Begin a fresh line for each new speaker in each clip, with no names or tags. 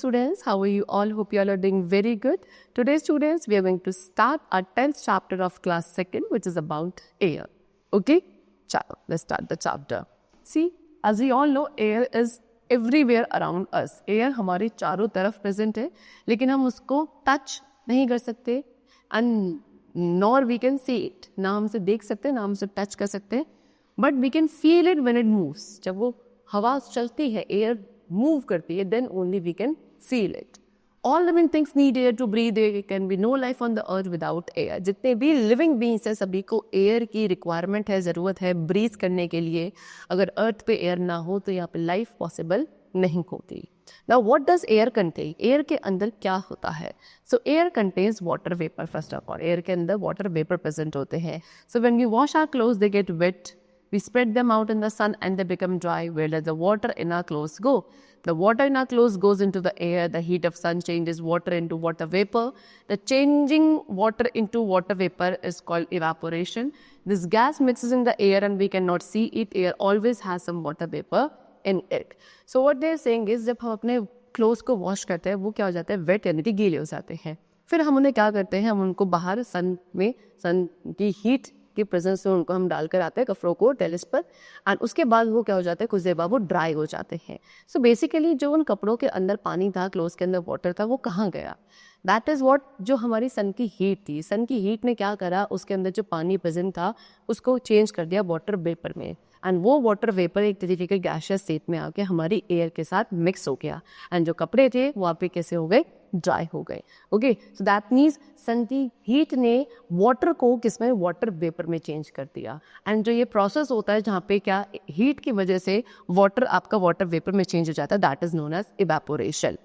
students, how are you all? Hope you all are doing very good. Today students, we are going to start our 10th chapter of class 2nd, which is about air. Okay, chalo, let's start the chapter. See, as we all know, air is everywhere around us. Air हमारे चारों तरफ present है, लेकिन हम उसको touch नहीं कर सकते and nor we can see it. ना हम उसे देख सकते, ना हम उसे touch कर सकते, but we can feel it when it moves. जब वो हवा चलती है, air move करती है, then only we can feel it. All living things need air to breathe. There can be no life on the earth without air. जितने भी living beings हैं, सभी को air की requirement है, ज़रूरत है breathe करने के लिए. अगर earth पे air ना हो तो यहाँ पे life possible नहीं होती. Now what does air contain? Air के अंदर क्या होता है? So air contains water vapor first of all. Air के अंदर water vapor present होते हैं. So when we wash our clothes, they get wet. We spread them out in the sun and they become dry. Where does the water in our clothes go? The water in our clothes goes into the air. The heat of sun changes water into water vapor. The changing water into water vapor is called evaporation. This gas mixes in the air and we cannot see it. Air always has some water vapor in it. So what they are saying is जब हम अपने clothes को wash करते हैं वो क्या हो जाता है wet यानी कि गीले हो जाते हैं. फिर हम उन्हें क्या करते हैं, हम उनको बाहर sun में sun की heat की प्रेजेंस में उनको हम डालकर आते हैं कपड़ों को टेरेस पर एंड उसके बाद वो क्या हो जाता है, कुछ देर बाद वो ड्राई हो जाते हैं. सो बेसिकली जो उन कपड़ों के अंदर पानी था, क्लोथ्स के अंदर वाटर था, वो कहाँ गया? दैट इज़ व्हाट जो हमारी सन की हीट थी. सन की हीट ने क्या करा, उसके अंदर जो पानी प्रेजेंट था उसको चेंज कर दिया वाटर वेपर में एंड वो वाटर वेपर एक तरीके के गैशियस स्टेट में आके हमारी एयर के साथ मिक्स हो गया एंड जो कपड़े थे वो आप कैसे हो गए, ड्राई हो गए. ओके, सो दैट मीन्स सन की हीट ने वाटर को किसमें, वाटर वेपर में चेंज कर दिया. एंड जो ये प्रोसेस होता है जहाँ पे क्या हीट की वजह से वाटर आपका वाटर वेपर में चेंज हो जाता है, that is known as evaporation.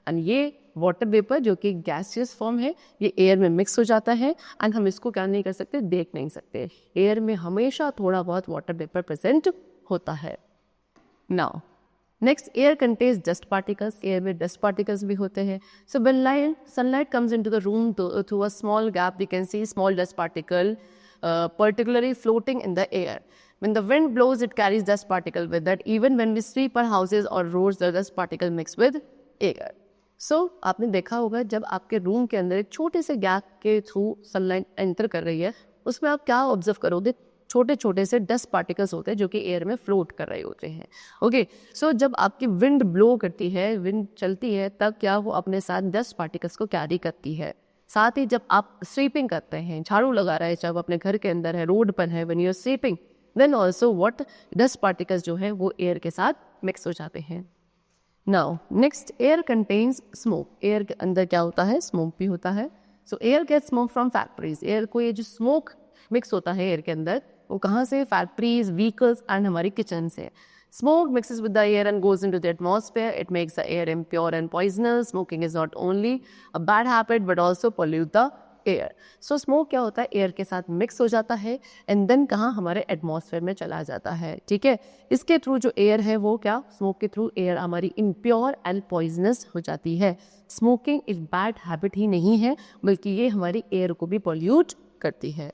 And ये वाटर वेपर जो कि गैसियस फॉर्म है, ये एयर में मिक्स हो जाता है एंड हम इसको क्या नहीं कर सकते, देख नहीं सकते. एयर में हमेशा थोड़ा बहुत वाटर वेपर प्रेजेंट होता है. Now next, air contains dust particles. Air में डस्ट पार्टिकल्स भी होते हैं. So when sunlight comes into the room through a small gap, we can see small dust particle particularly floating in the air. When the wind blows, it carries dust particle with it. Even when we sweep our houses or roads, the dust particle mix with air. So आपने देखा होगा जब आपके room के अंदर एक छोटे से गैप के थ्रू सनलाइट एंटर कर रही है, उसमें आप क्या ऑब्जर्व करोगे, छोटे छोटे से डस्ट पार्टिकल्स होते हैं जो कि एयर में फ्लोट कर रहे होते हैं. ओके, सो जब आपकी विंड ब्लो करती है, विंड चलती है, तब क्या वो अपने साथ डस्ट पार्टिकल्स को कैरी करती है. साथ ही जब आप स्वीपिंग करते हैं, झाड़ू लगा रहे हैं, चाहे अपने घर के अंदर है, रोड पर है, when you are sweeping, then also what dust particles जो है वो एयर के साथ मिक्स हो जाते हैं. Now next, air contains smoke. Air के अंदर क्या होता है, स्मोक भी होता है. So air gets smoke from factories. Air को ये जो स्मोक मिक्स होता है एयर के अंदर, वो कहाँ से, फैक्ट्रीज, व्हीकल्स एंड हमारी किचन से. Smoke mixes with the air and goes into the atmosphere. It makes the air impure and poisonous. Smoking is not only a bad habit but also pollute the air. So smoke क्या होता है, air के साथ mix हो जाता है and then कहाँ, हमारे एटमॉस्फेयर में चला जाता है. ठीक है, इसके थ्रू जो एयर है वो क्या, स्मोक के थ्रू एयर हमारी इम्प्योर एंड पॉइजनस हो जाती है. स्मोकिंग एक बैड हैबिट ही नहीं है, बल्कि ये हमारी एयर को भी पॉल्यूट करती है.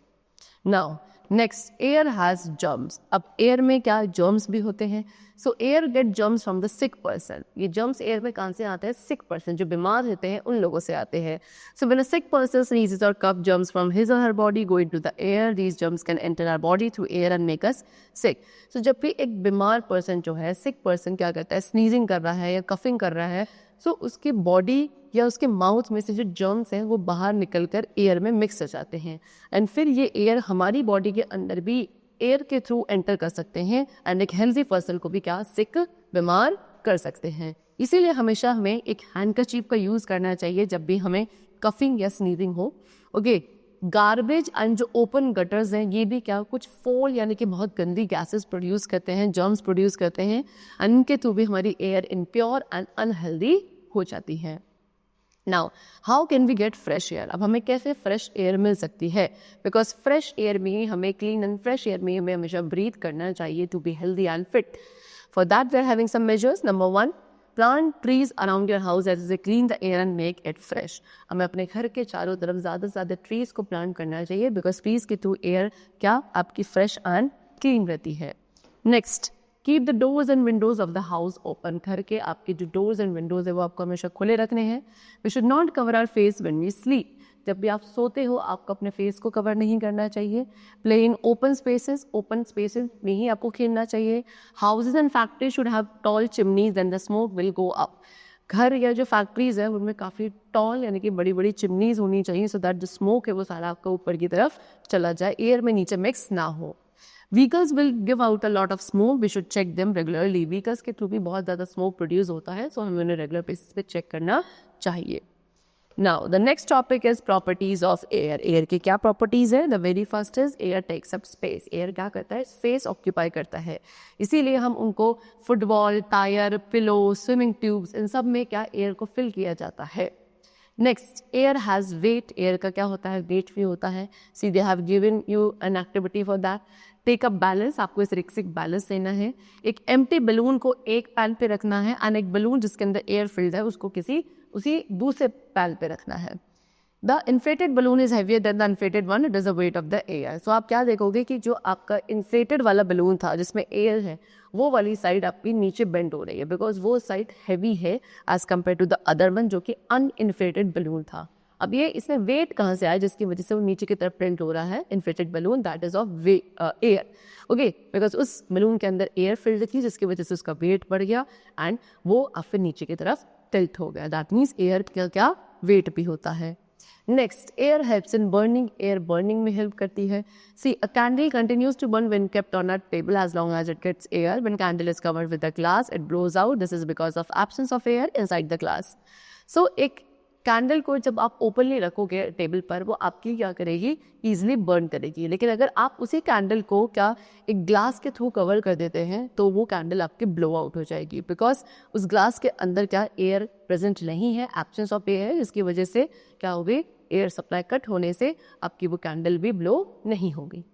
Now next, air has germs. अब एयर में क्या जर्म्स भी होते हैं. So air get germs from the sick person. ये जर्म्स एयर में कहाँ से आते हैं, सिक पर्सन, जो बीमार होते हैं उन लोगों से आते हैं. So when a sick person sneezes or cough, germs from his or her body go into the air. These germs can enter our body through air and make us sick. So जब भी एक बीमार person जो है, सिक person क्या करता है, sneezing कर रहा है या कफिंग कर रहा है, सो उसकी बॉडी या उसके माउथ में से जो जर्म्स हैं वो बाहर निकलकर एयर में मिक्स हो जाते हैं एंड फिर ये एयर हमारी बॉडी के अंदर भी एयर के थ्रू एंटर कर सकते हैं एंड एक हेल्दी पर्सन को भी क्या, सिक, बीमार कर सकते हैं. इसीलिए हमेशा हमें एक हैंडकरचीफ का यूज़ करना चाहिए जब भी हमें कफिंग या स्नीजिंग हो. ओके, गार्बेज एंड जो ओपन गटर्स हैं ये भी क्या, कुछ फोल यानी कि बहुत गंदी गैसेस प्रोड्यूस करते हैं, जर्म्स प्रोड्यूस करते हैं एंड इनके थ्रू भी हमारी एयर इम्प्योर एंड अनहेल्दी हो जाती है. Now how can we get fresh air. अब हमें कैसे फ्रेश एयर मिल सकती है, बिकॉज फ्रेश एयर में हमें, क्लीन एंड फ्रेश एयर में हमें हमेशा ब्रीथ करना चाहिए to be healthy and fit. For that we are having some measures. Number 1, plant trees around your house as a clean the air and make it fresh. हमें अपने घर के चारों तरफ ज़्यादा से ज़्यादा ट्रीज को प्लांट करना चाहिए बिकॉज ट्रीज के थ्रू एयर क्या आपकी फ्रेश एंड क्लीन रहती है. Next, keep the doors and Windows of the house open. घर के आपके जो डोर्स एंड विंडोज है वो आपको हमेशा खुले रखने हैं। We should not cover our face when we sleep. जब भी आप सोते हो आपको अपने फेस को कवर नहीं करना चाहिए। प्ले इन ओपन स्पेसेस में ही आपको खेलना चाहिए। Houses and factory should have tall chimneys and the smoke will go up. घर या जो फैक्ट्रीज है उनमें काफ़ी टॉल यानी कि बड़ी बड़ी चिमनीज होनी चाहिए, सो दैट जो स्मोक है वो सारा आपका ऊपर की तरफ चला जाए, एयर में नीचे मिक्स ना हो। Vehicles will give out a lot of smoke, we should check them regularly. Vehicles के थ्रू भी बहुत ज़्यादा स्मोक प्रोड्यूस होता है, सो हमें उन्हें रेगुलर बेसिस पे चेक करना चाहिए। Now, the next topic is properties of air. Air की क्या properties है? The very first is air takes up space. Air क्या करता है? Space occupy करता है, इसीलिए हम उनको football, tyre, pillow, swimming tubes, इन सब में क्या एयर को फिल किया जाता है। Next, air has weight. Air का क्या होता है? वेट भी होता है। See they have given you an activity for that. Take up balance, आपको इस रिक्सिक बैलेंस देना है। एक एम्प्टी बलून को एक पैन पे रखना है एंड एक बलून जिसके अंदर एयर फिल्ड है उसको उसी दूसरे पैन पे रखना है। The inflated balloon is heavier than the inflated one, it is the weight of the air. So आप क्या देखोगे कि जो आपका इन्फ्लेटेड वाला बलून था जिसमें एयर है वो वाली साइड आपकी नीचे बेंड हो रही है बिकॉज वो साइड हैवी है as compare to the other one जो कि अनइन्फ्लेटेड बलून था। अब ये इसमें वेट कहाँ से आया जिसकी वजह से वो नीचे की तरफ टिल्ट हो रहा है? Inflated balloon, that is of air. Okay, because उस बलून के अंदर एयर फिल्ड थी जिसकी वजह से उसका वेट बढ़ गया एंड वो अब फिर नीचे की तरफ टिल्ट हो गया। दैट मीन्स एयर का क्या वेट भी होता है। Next, air helps in burning. Air burning में हेल्प करती है। See, a candle continues to burn when kept on a table as long as it gets air. When candle is covered with the glass it blows out, this is because of absence of air inside the glass. So एक candle को जब आप openly रखोगे table पर वो आपकी क्या करेगी? ईजिली बर्न करेगी। लेकिन अगर आप उसी कैंडल को क्या एक ग्लास के थ्रू कवर कर देते हैं तो वो कैंडल आपकी ब्लो आउट हो जाएगी बिकॉज उस ग्लास के अंदर क्या एयर प्रेजेंट नहीं है, एब्सेंस ऑफ एयर है, जिसकी वजह से क्या होगी? एयर सप्लाई कट होने से आपकी वो कैंडल भी ब्लो नहीं होगी।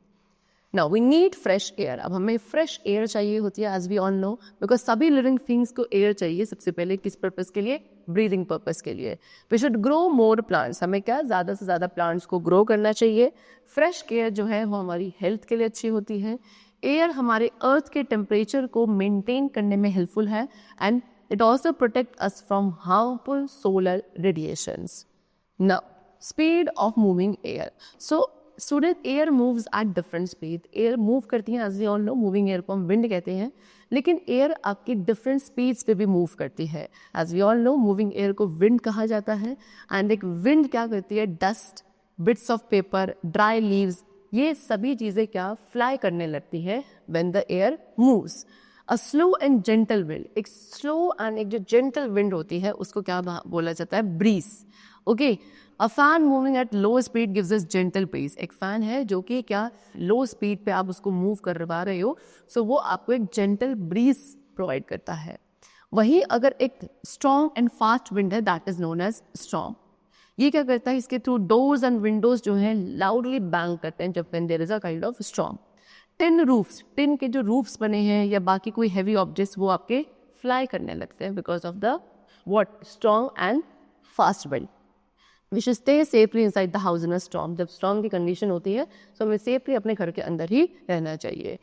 Now we need fresh air. अब हमें फ्रेश एयर चाहिए होती है as we all know because सभी लिविंग थिंग्स को एयर चाहिए सबसे पहले किस पर्पज़ के लिए? ब्रीदिंग पर्पज़ के लिए। We should grow more plants, हमें क्या ज़्यादा से ज़्यादा प्लांट्स को ग्रो करना चाहिए। फ्रेश एयर जो है वो हमारी हेल्थ के लिए अच्छी होती है। एयर हमारे अर्थ के टेम्परेचर को मेंटेन करने में हेल्पफुल है and it also protect us from harmful solar radiations. Now, speed of moving air. So student, air moves at different speed. Air move करती है as we all know, moving air को हम wind कहते हैं, लेकिन air आपकी different speeds पे भी मूव करती है। As we all know moving air को विंड कहा जाता है एंड एक विंड क्या करती है? Dust, bits of paper, dry leaves, ये सभी चीज़ें क्या फ्लाई करने लगती है when the air moves. A slow and gentle wind, एक स्लो एंड एक जो जेंटल विंड होती है उसको क्या बोला जाता है? Breeze. Okay, a fan moving at low speed gives us gentle breeze. एक फैन है जो कि क्या लो स्पीड पे आप उसको मूव करवा रहे हो, सो वो आपको एक जेंटल ब्रीज प्रोवाइड करता है। वहीं अगर एक स्ट्रॉन्ग एंड फास्ट विंड है that is known as storm. ये क्या करता है? इसके थ्रू डोर्स एंड विंडोज जो हैं लाउडली बैंग करते हैं जब when there is a kind of storm. Tin roofs, tin के जो रूफ्स बने हैं या बाकी कोई हैवी ऑब्जेक्ट्स वो आपके फ्लाई करने लगते हैं because of the what? Strong and fast wind. We should stay safely inside the house in a storm. जब स्टॉर्म की कंडीशन होती है तो हमें सेफली अपने घर के अंदर ही रहना चाहिए।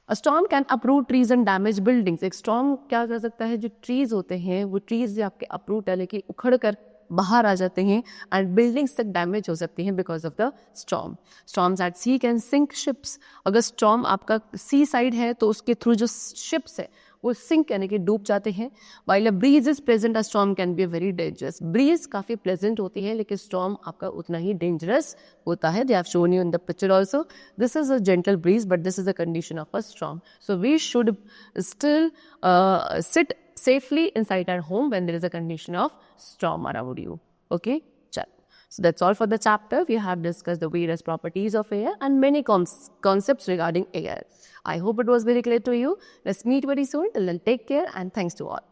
अ storm can अप्रूट trees and damage buildings. एक स्टॉर्म क्या कर सकता है? जो ट्रीज होते हैं वो ट्रीज आपके अप्रूट यानी कि उखड़ कर बाहर आ जाते हैं एंड बिल्डिंग्स तक डैमेज हो सकती हैं because of the storm. Storms at sea can sink ships. अगर स्टॉर्म आपका सी साइड है तो उसके थ्रू जो शिप्स है वो सिंक यानी कि डूब जाते हैं। While a breeze is present a storm can be very dangerous. Breeze काफ़ी प्लेजेंट होती है लेकिन स्टॉर्म आपका उतना ही डेंजरस होता है। They have shown you in the picture also, this is a gentle breeze but this is a condition of a storm. So we should still sit safely inside our home when there is a condition of storm around you. Okay, so that's all for the chapter. We have discussed the various properties of air and many concepts regarding air. I hope it was very clear to you. Let's meet very soon. Till then, take care and thanks to all.